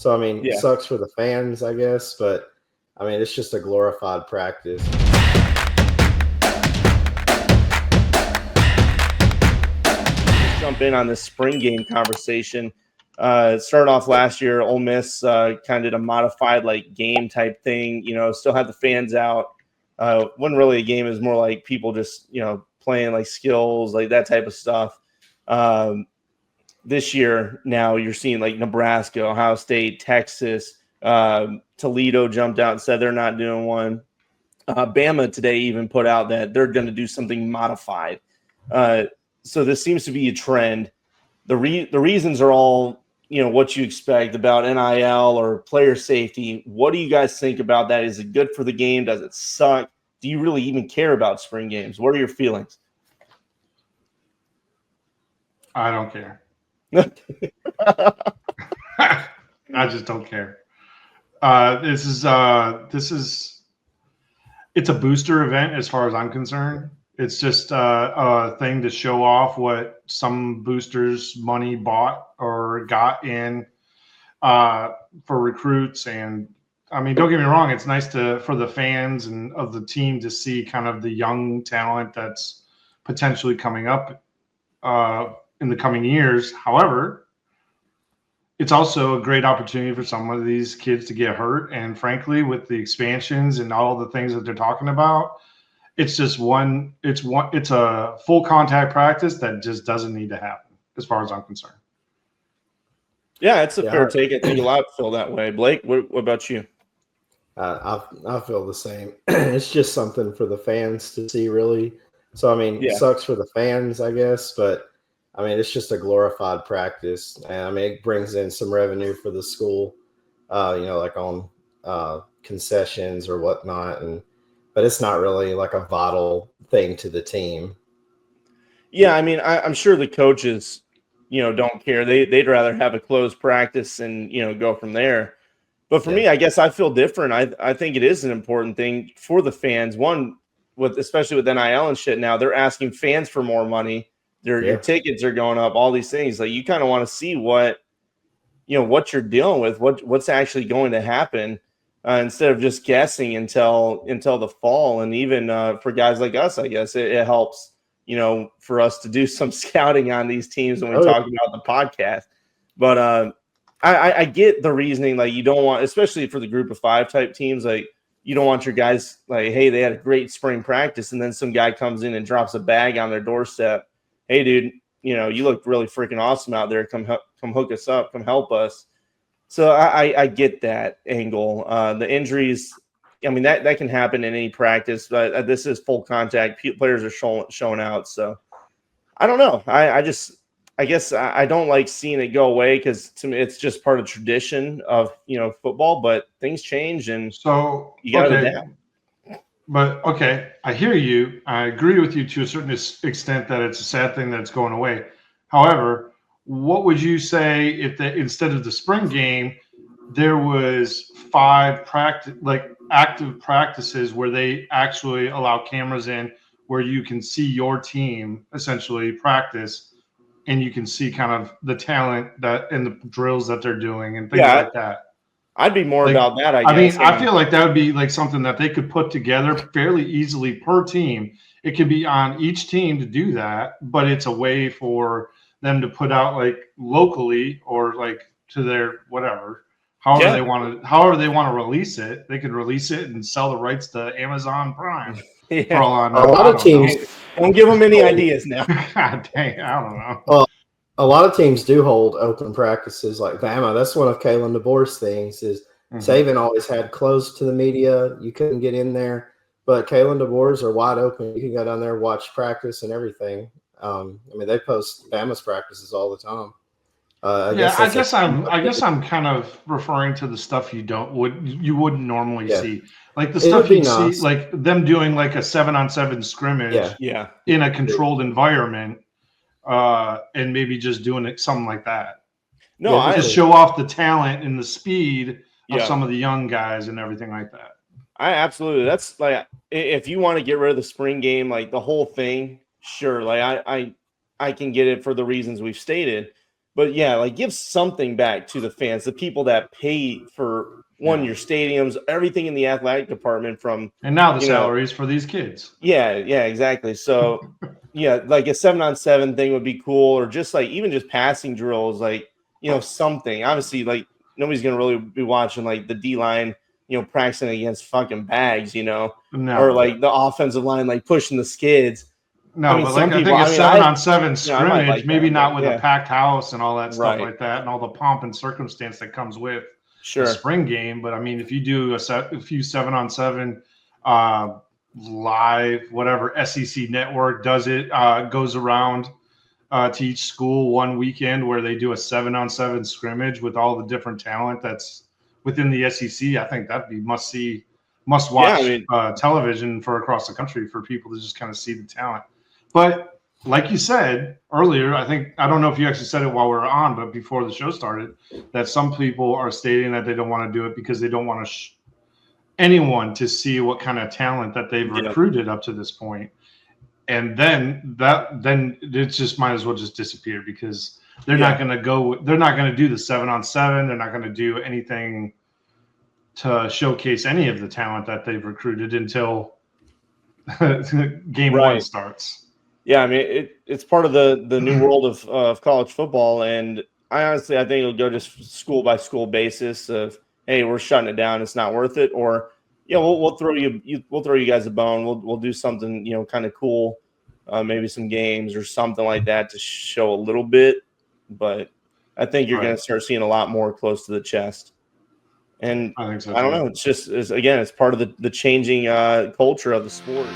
So, I mean, it Yeah. sucks for the fans, I guess, but I mean, it's just a glorified practice. Let's jump in on this spring game conversation. It started off last year. Ole Miss kind of did a modified like game type thing. Still had the fans out. Wasn't really a game. It was more like people just playing like skills, like that type of stuff. This year, now you're seeing like Nebraska, Ohio State, Texas, Toledo jumped out and said they're not doing one. Bama today even put out that they're going to do something modified. So this seems to be a trend. The reasons are all what you expect about NIL or player safety. What do you guys think about that? Is it good for the game? Does it suck? Do you really even care about spring games? What are your feelings? I don't care. I just don't care. This is it's a booster event as far as I'm concerned. It's just a thing to show off what some boosters' money bought or got in for recruits. And I mean, don't get me wrong, it's nice for the fans and of the team to see kind of the young talent that's potentially coming up in the coming years. However, it's also a great opportunity for some of these kids to get hurt. And frankly, with the expansions and all the things that they're talking about, it's a full contact practice that just doesn't need to happen as far as I'm concerned. Yeah, it's a fair take. I think a lot feel that way. Blake, what about you? I feel the same. It's just something for the fans to see, really. So, I mean, It sucks for the fans, I guess, but I mean, it's just a glorified practice. And I mean, it brings in some revenue for the school, like on concessions or whatnot. But it's not really like a vital thing to the team. Yeah, I mean, I'm sure the coaches, don't care. They'd rather have a closed practice and, go from there. But for me, I guess I feel different. I think it is an important thing for the fans. One, especially with NIL and shit now, they're asking fans for more money. Your tickets are going up, all these things. Like, you kind of want to see what you're dealing with, what's actually going to happen, instead of just guessing until the fall. And even for guys like us, I guess it helps, for us to do some scouting on these teams when we talk about the podcast. But I get the reasoning. Like, you don't want, especially for the group of 5 type teams, like, you don't want your guys like, hey, they had a great spring practice, and then some guy comes in and drops a bag on their doorstep. Hey, dude, you looked really freaking awesome out there. Come hook us up. Come help us. So I get that angle. The injuries, I mean, that can happen in any practice, but this is full contact. Players are showing out. So I don't know. I guess I don't like seeing it go away, because to me it's just part of tradition of football. But things change, and so you got to adapt. But okay, I hear you. I agree with you to a certain extent that it's a sad thing that it's going away. However, what would you say if instead of the spring game, there was 5 active practices where they actually allow cameras in, where you can see your team essentially practice, and you can see kind of the talent that and the drills that they're doing and things like that? I'd be more about that, I guess. I mean, I feel like that would be like something that they could put together fairly easily per team. It could be on each team to do that, but it's a way for them to put out like locally or like to their whatever, however they want to release it. They could release it and sell the rights to Amazon Prime. For all I know. A lot of teams don't give them any ideas now. God dang, I don't know. Well, a lot of teams do hold open practices like Bama. That's one of Kalen DeBoer's things is Saban always had closed to the media. You couldn't get in there. But Kalen DeBoer's are wide open. You can go down there, watch practice and everything. I mean, they post Bama's practices all the time. I guess I'm kind of referring to the stuff you wouldn't normally see, like the stuff you see, like them doing like a 7-on-7 scrimmage, in a controlled environment, and maybe just doing it something like that. No, I just show off the talent and the speed of some of the young guys and everything like that. I absolutely. That's like, if you want to get rid of the spring game, like the whole thing, sure. Like I can get it for the reasons we've stated. But yeah, like give something back to the fans, the people that pay for your stadiums, everything in the athletic department and now the salaries for these kids. Yeah, exactly. So yeah, like a 7-on-7 thing would be cool, or just like even just passing drills, like something. Obviously, like nobody's gonna really be watching like the D line, practicing against fucking bags, No. or like the offensive line like pushing the skids. No, I mean, but like I think a 7-on-7 scrimmage, like maybe that, not with a packed house and all that stuff Right. like that, and all the pomp and circumstance that comes with Sure. the spring game. But I mean, if you do a few 7-on-7 live, whatever SEC network does it, goes around to each school one weekend where they do a 7-on-7 scrimmage with all the different talent that's within the SEC. I think that'd be must watch television for across the country for people to just kind of see the talent. But like you said earlier, I don't know if you actually said it while we were on, but before the show started, that some people are stating that they don't want to do it because they don't want to anyone to see what kind of talent that they've recruited up to this point. And then it just might as well just disappear because they're not going to do the 7-on-7. They're not going to do anything to showcase any of the talent that they've recruited until game one starts. Yeah, I mean it's part of the new world of college football, and I think it'll go just school by school basis of, hey, we're shutting it down, it's not worth it, or we'll throw you guys a bone, we'll do something kind of cool, maybe some games or something like that to show a little bit, but I think you're going to start seeing a lot more close to the chest. And I think so I don't know, it's part of the changing culture of the sport.